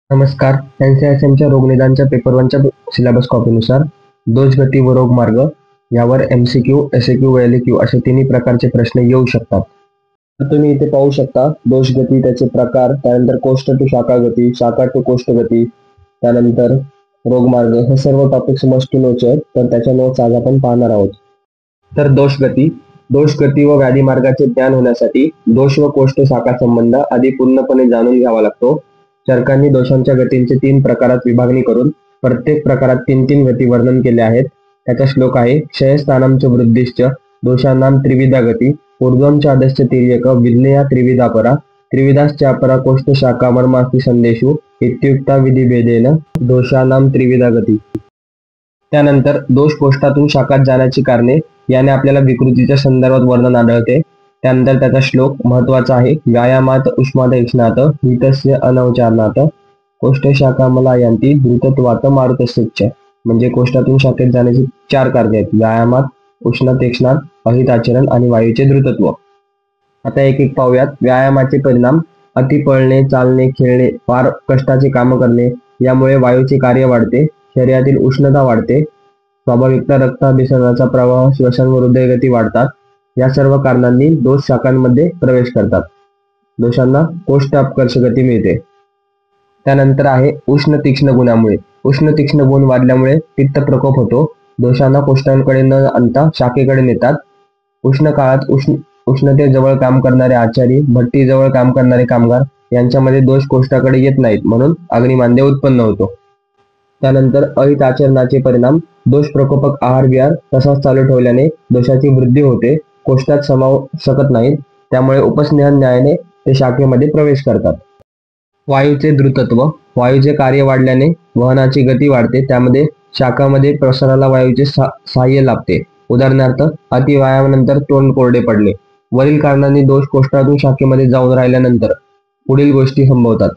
नमस्कार. NCISMच्या रोगनिदानच्या paper 1च्या syllabus कॉपीनुसार दोषगती व रोगमार्ग यावर MCQ, SAQ व LAQ असे तिन्ही प्रकारचे प्रश्न येऊ शकतात. तर तुम्ही इथे पाहू शकता दोषगती, त्याचे प्रकार, त्यानंतर कोष्ट टू शाखा गती, शाखा टू कोष्ट गती, त्यानंतर रोगमार्ग, हे सर्व टॉपिक्स मस्ट टू नोचे आहेत. तर त्याच्या नोट्स आज आपण पाहणार आहोत. तर दोषगती व व्याधी मार्गाचे ज्ञान होण्यासाठी दोष व कोष्ट शाखा संबंध आधी पूर्णपणे जाणून घ्यावा लागतो. चरकांनी दोषांच्या गतींचे 3 प्रकारात विभागणी करून प्रत्येक प्रकारात 3 गती वर्णन केले आहेत. त्याचा श्लोक आहे: क्षयस्थानांच वृद्धिश्च दोषानां त्रिविधा गती ऊर्ध्वं अधश्च तिर्यक विज्ञेया त्रिविधा परा त्रिविधाश्चापरा कोष्ठ शाखा मर्मास्ति संदेशु इत्युक्ता विधिभेदेन दोषानां त्रिविधा गती. त्यानंतर दोष कोष्ठातून शाखात जाण्याची कारणे याने आपल्याला विकृतीच्या संदर्भात वर्णन आढळते. त्यानंतर त्याचा श्लोक महत्वाचा आहे: व्यायामात उष्मादक्षिणात हितस्य अनवचारणात कोष्ठ शाखा मला यांती द्रुतत्वात मारुतस्य. म्हणजे कोष्ठातून शाखेत जाण्याची 4 कारणे आहेत: व्यायामात, उष्णतेक्षणात, अहिताचरण आणि वायूचे द्रुतत्व. आता एक एक पाहूयात. व्यायामाचे परिणाम: अति पळणे, चालणे, खेळणे, फार कष्टाचे काम करणे यामुळे वायूचे कार्य वाढते, शरीरातील उष्णता वाढते, स्वाभाविकता रक्ताभिसरणाचा प्रवाह, श्वसन व हृदयगती वाढतात. या सर्व कारणांनी दोष शाखांमध्ये प्रवेश करतात. दोषांना कोष्ठ अपकर्ष गती मिळते. त्यानंतर आहे उष्ण तीक्ष्ण गुणामुळे. उष्ण तीक्ष्ण गुण वाढल्यामुळे पित्त प्रकोप होतो. दोषांना कोष्ठांकडे न आणता शाखेकडे नेतात. उष्ण काळात उष्णतेजवळ काम करणारे आचारी, भट्टीजवळ काम करणारे कामगार यांच्यामध्ये दोष कोष्ठाकडे येत नाहीत, म्हणून अग्निमांद्य उत्पन्न होतो. त्यानंतर अहित आचरणाचे परिणाम: दोष प्रकोपक आहार विहार तसाच चालू ठेवल्याने दोषाची वृद्धी होते, कोष्ठात समावू शकत नाहीत. त्यामुळे उपस्नेहन न्यायाने ते शाखेमध्ये प्रवेश करतात. वायूचे द्रुतत्व: वायूचे कार्य वाढल्याने वहनाची गती वाढते, त्यामध्ये शाखामध्ये प्रसाराला वायूचे सहाय्य लाभते. उदाहरणार्थ, अतिव्यायामानंतर तोंड कोरडे पडले. वरील कारणांनी दोष कोष्ठातून शाखेमध्ये जाऊन राहिल्यानंतर पुढील गोष्टी संभवतात: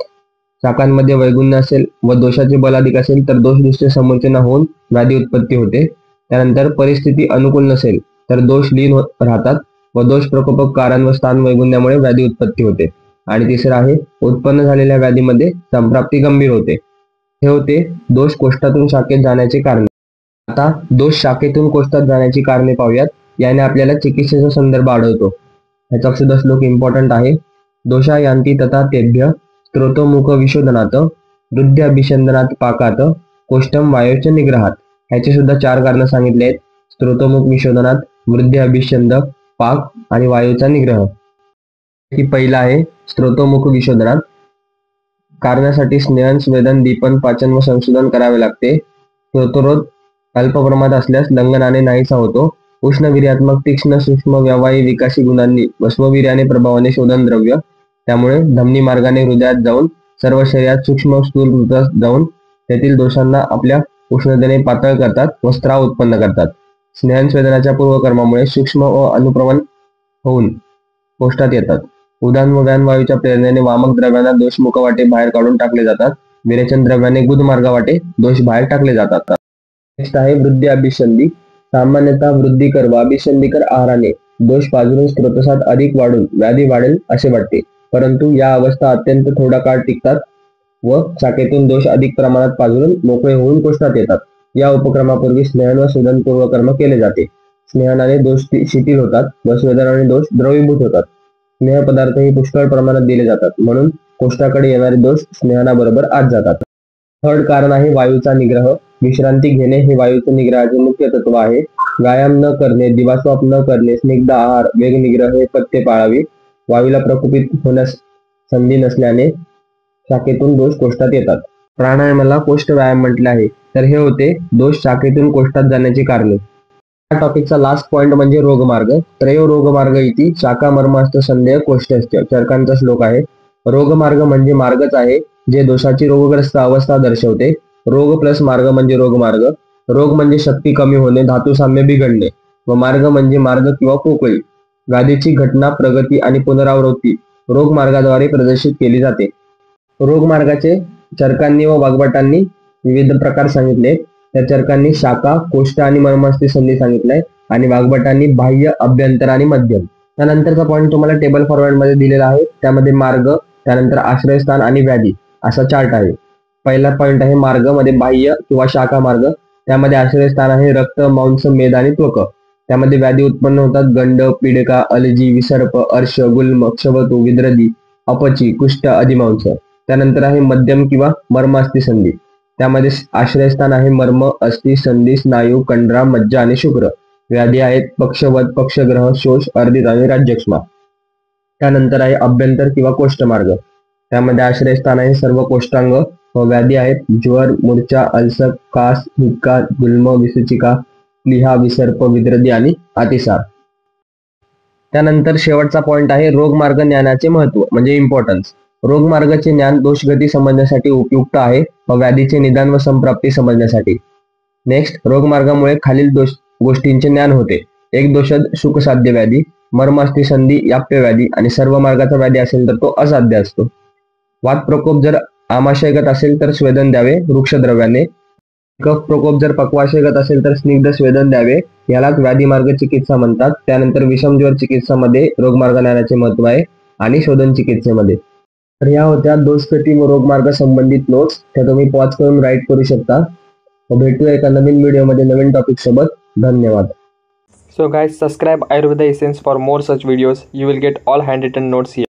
शाखांमध्ये वैगुण्य असेल व दोषाचे बल अधिक असेल तर दोषदृष्ट्य समूर्चना होऊन व्याधी उत्पत्ती होते. त्यानंतर परिस्थिती अनुकूल नसेल तर दोष लीन राहतात व दोष प्रकोपक कारण व स्थान वैगुण्यामुळे व्याधी उत्पत्ती होते. आणि तिसरं आहे, उत्पन्न झालेल्या व्याधीमध्ये संप्राप्ती गंभीर होते. हे होते दोष कोष्ठातून शाखेत जाण्याचे कारणे. आता दोष शाखेतून कोष्ठात जाण्याची कारणे पाहूयात. याने आपल्याला चिकित्सेचा संदर्भ आढळतो. ह्याचा सुद्धा श्लोक इम्पॉर्टंट आहे: दोषा यांती तथा तेभ्य स्त्रोतोमुख विशोधनात वृद्धी अभिषंदनात पाकात कोष्ठम वायोच निग्रहात. ह्याचे सुद्धा 4 कारण सांगितले आहेत: स्त्रोतोमुख विशोधनात, वृद्धी अभिषंद, पाक आणि वायूचा निग्रह. ही पहिला आहे स्त्रोतोमुख विशोधनात. कारणासाठी स्नेहन, स्वेदन, दीपन, पाचन व संशोधन करावे लागते. स्त्रोतरोध अल्प प्रमाणात असल्यास लंघनाने नाहीसा होतो. उष्णवीर्यात्मक, तीक्ष्ण, सूक्ष्म, व्यावायी, विकासी गुणांनी व स्ववीर्याने प्रभावाने शोधन द्रव्य, त्यामुळे धमनी मार्गाने हृदयात जाऊन सर्व शरीरात सूक्ष्म स्थूल मृतात जाऊन तेथील दोषांना आपल्या उष्णतेने पातळ करतात व स्त्राव उत्पन्न करतात. स्नेहन स्वेदनाच्या पूर्वकर्मामुळे सूक्ष्म व अनुप्रवन होऊन कोष्ठात येतात. उदान व व्यान वायूच्या प्रेरणेने वामक द्रव्यांना दोष मुखवाटे बाहेर काढून टाकले जातात. विरेचन द्रव्याने गुद मार्गावाटे दोष बाहेर टाकले जातात. नेक्स्ट आहे वृद्धी अभिसंधी. सामान्यतः वृद्धिकर व अभिसंधीकर आहाराने दोष पाजरून स्त्रोतसात अधिक वाढून व्याधी वाढेल असे वाटते, परंतु या अवस्था अत्यंत थोडा काळ टिकतात व शाखेतून दोष अधिक प्रमाणात पाजरून मोकळे होऊन कोष्ठात येतात. या उपक्रमापूर्वी स्नेहन व शोधन पूर्वकर्म केले जाते. स्नेहनाने दोष शिथिल होतात व शोधनाने दोष द्रवीभूत होतात. स्नेह पदार्थही पुष्कळ प्रमाणात दिले जातात, म्हणून कोष्ठाकडे येणारे दोष स्नेहनाबरोबर आत जातात. थर्ड कारण आहे वायूचा निग्रह. विश्रांती घेणे हे वायूचे निग्रहाचे मुख्य तत्व आहे. व्यायाम न करणे, दिवास्वाप न करणे, स्निग्ध आहार, वेग निग्रह हे पथ्य पाळावी. वायूला प्रकोपित होण्यास संधी नसल्याने शाखेतून दोष कोष्ठात येतात. प्राणायामाला कोष्ठ व्यायाम म्हटले आहे. तर हे होते दोष शाखेतून कोष्ठात जाण्याची कारणे. या टॉपिकचा लास्ट पॉइंट म्हणजे रोगमार्ग. त्रयो रोगमार्ग इति शाखा मर्मास्थ संदेह कोष्ठस्य. चरकांचा श्लोक आहे: रोगमार्ग म्हणजे मार्गच आहे जे दोषाची रोगग्रस्त अवस्था दर्शवते. रोग प्लस मार्ग म्हणजे रोगमार्ग. रोग म्हणजे शक्ती कमी होणे, धातू साम्य बिघडणे, व मार्ग म्हणजे मार्ग किंवा पोकळी. व्याधीची घटना, प्रगती आणि पुनरावृत्ती रोगमार्गाद्वारे प्रदर्शित केली जाते. रोगमार्गाचे चरकांनी व वाग्भटांनी विविध प्रकार सांगितले. त्या चरकांनी शाखा, कोष्ठ आणि मर्मास्थ संधी सांगितलाय आणि वाग्भटांनी बाह्य, अभ्यंतर आणि मध्यम. त्यानंतरचा पॉईंट तुम्हाला टेबल फॉरवर्ड मध्ये दिलेला आहे. त्यामध्ये मार्ग, त्यानंतर आश्रयस्थान आणि व्याधी असा चार्ट आहे. पहिला पॉइंट आहे मार्ग मध्ये बाह्य किंवा शाखा मार्ग. त्यामध्ये आश्रयस्थान आहे रक्त, मांस, मेद आणि त्वक. त्यामध्ये व्याधी उत्पन्न होतात गंड, पीडका, अलजी, विसर्प, अर्श, गुल्म, क्षवतू, विद्रदी, अपची, कुष्ठ, अधिमांस. त्यानंतर आहे मध्यम किंवा मर्म अस्थि संधी. त्यामध्ये आश्रयस्थान आहे मर्म, अस्थि, संधी, स्नायू, कंडरा, मज्जा आणि शुक्र. व्याधी आहेत पक्षवद, पक्षग्रह, शोष, अर्धित आणि राज्यक्ष्मा. त्यानंतर आहे अभ्यंतर किंवा कोष्ठमार्ग. त्यामध्ये आश्रयस्थान आहे सर्व कोष्ठांग व व्याधी आहेत ज्वर, मूर्छा, अल्सर, कास, हिक्का, गुल्म, विसूचिका, प्लीहा, विसर्प, विद्रदी आणि अतिसार. त्यानंतर शेवटचा पॉइंट आहे रोगमार्ग ज्ञानाचे महत्व म्हणजे इम्पॉर्टन्स. रोगमार्गाचे ज्ञान दोषगती समजण्यासाठी उपयुक्त आहे व व्याधीचे निदान व संप्राप्ती समजण्यासाठी. नेक्स्ट, रोगमार्गामुळे खालील गोष्टींचे ज्ञान होते. एक दोषद सुखसाध्य व्याधी, मर्मास्थि संधी याप्य व्याधी आणि सर्व मार्गाचा व्याधी असेल तर तो असाध्य असतो. वात प्रकोप जर आमाशयगत असेल तर स्वेदन द्यावे वृक्षद्रव्याने. कफ प्रकोप जर पक्वाशयगत असेल तर स्निग्ध स्वेदन द्यावे, यालाच व्याधी मार्ग चिकित्सा म्हणतात. त्यानंतर विषमज्वर चिकित्सामध्ये रोगमार्ग ज्ञानाचे महत्व आहे आणि शोधन चिकित्सेमध्ये. तर या होत्या दोषगती व रोगमार्ग संबंधित नोट्स. त्या तुम्ही पॉज करून राईट करू शकता. भेटूया एका नवीन व्हिडिओमध्ये नवीन टॉपिक सोबत. धन्यवाद. So guys, subscribe Ayurveda Essence for more such videos. You will get all handwritten notes here.